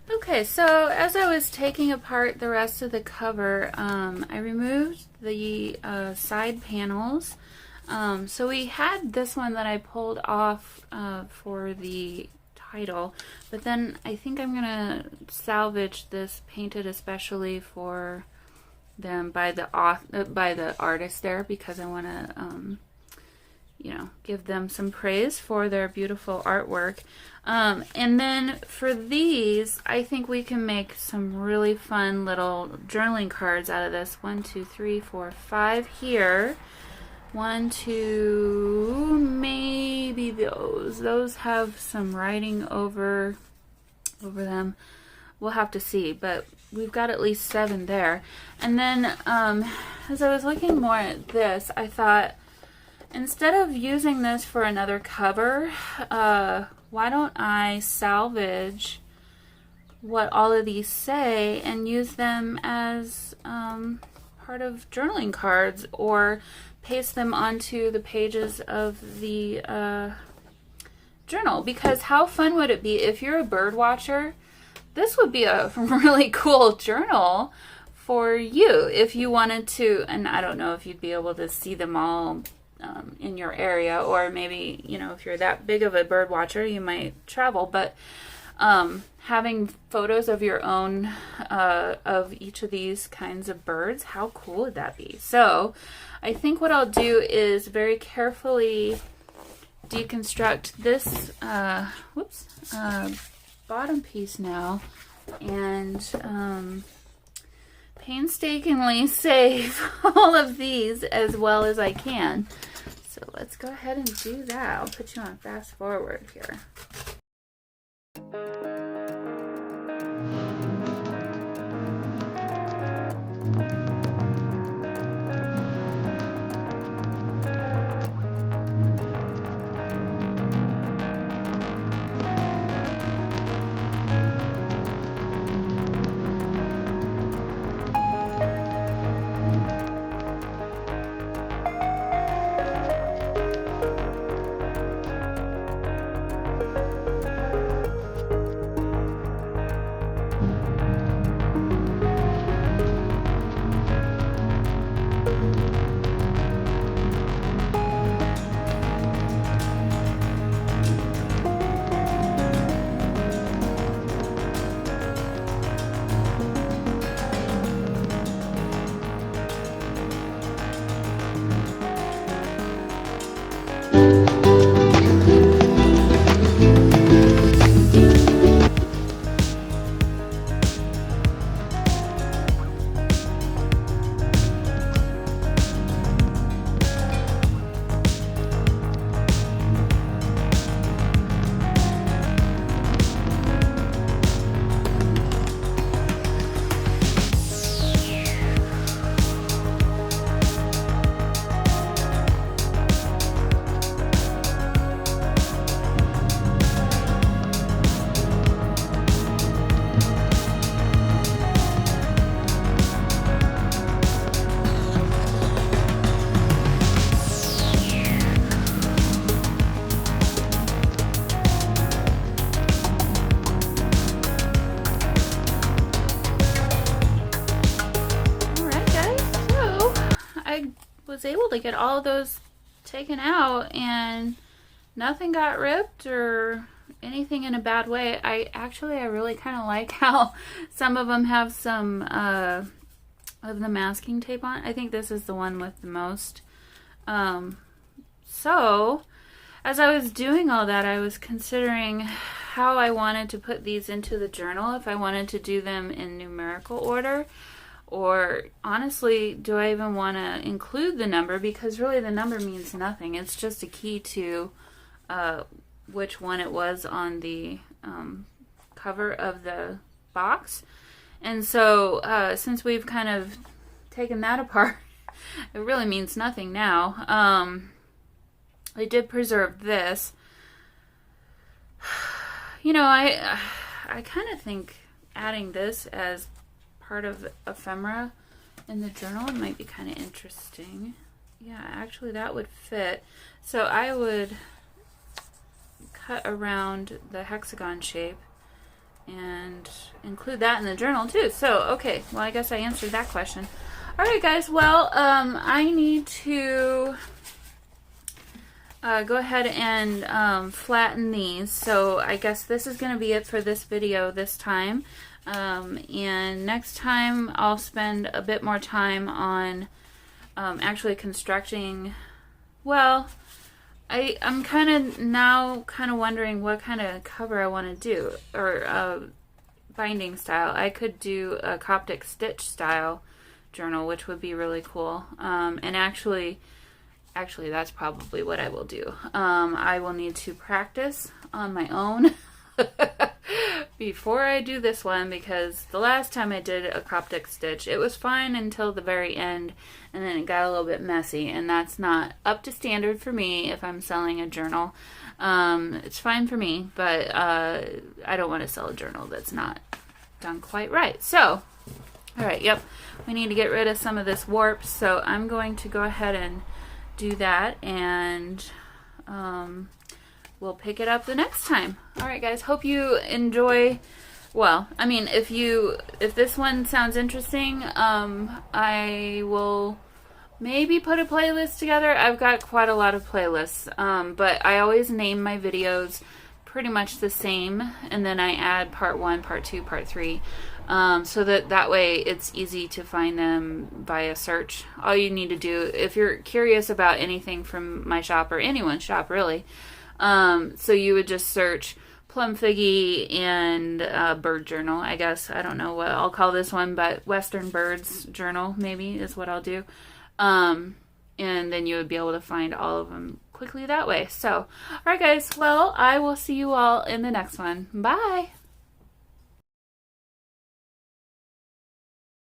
Okay, so as I was taking apart the rest of the cover, I removed the side panels. So we had this one that I pulled off for the title, but then I think I'm gonna salvage this, painted especially for them by the artist there, because I want to give them some praise for their beautiful artwork. And then for these, I think we can make some really fun little journaling cards out of this. 1, 2, 3, 4, 5 here. 1, 2, maybe those. Those have some writing over them. We'll have to see, but we've got at least 7 there. And then as I was looking more at this, I thought, instead of using this for another cover, why don't I salvage what all of these say and use them as part of journaling cards, or paste them onto the pages of the journal? Because how fun would it be if you're a bird watcher? This would be a really cool journal for you if you wanted to, and I don't know if you'd be able to see them all in your area, or maybe, if you're that big of a bird watcher, you might travel, but having photos of your own of each of these kinds of birds, how cool would that be? So I think what I'll do is very carefully deconstruct this bottom piece now, and painstakingly save all of these as well as I can. So let's go ahead and do that. I'll put you on fast forward here. Was able to get all of those taken out and nothing got ripped or anything in a bad way. I really kind of like how some of them have some of the masking tape on. I think this is the one with the most. So as I was doing all that, I was considering how I wanted to put these into the journal, if I wanted to do them in numerical order, or honestly, do I even want to include the number? Because really the number means nothing. It's just a key to which one it was on the cover of the box. And so since we've kind of taken that apart, it really means nothing now. I did preserve this. I kind of think adding this as part of ephemera in the journal might be kind of interesting. Yeah, actually that would fit. So I would cut around the hexagon shape and include that in the journal too. So, okay, well, I guess I answered that question. All right, guys, well, I need to go ahead and flatten these. So I guess this is going to be it for this video this time. And next time I'll spend a bit more time on actually constructing. Well, I'm kind of wondering what kind of cover I want to do, or binding style. I could do a Coptic stitch style journal, which would be really cool. And actually that's probably what I will do. I will need to practice on my own before I do this one, because the last time I did a Coptic stitch, it was fine until the very end, and then it got a little bit messy, and that's not up to standard for me if I'm selling a journal. It's fine for me, but I don't want to sell a journal that's not done quite right. So, alright, yep, we need to get rid of some of this warp, so I'm going to go ahead and do that, and we'll pick it up the next time. Alright, guys, hope you enjoy. Well, I mean, if this one sounds interesting, I will maybe put a playlist together. I've got quite a lot of playlists, but I always name my videos pretty much the same, and then I add part 1, part 2, part 3, so that way it's easy to find them via search. All you need to do, if you're curious about anything from my shop, or anyone's shop really, so you would just search Plum Figgy and Bird Journal, I guess. I don't know what I'll call this one, but Western Birds Journal maybe is what I'll do. And then you would be able to find all of them quickly that way. So, alright guys, well, I will see you all in the next one. Bye!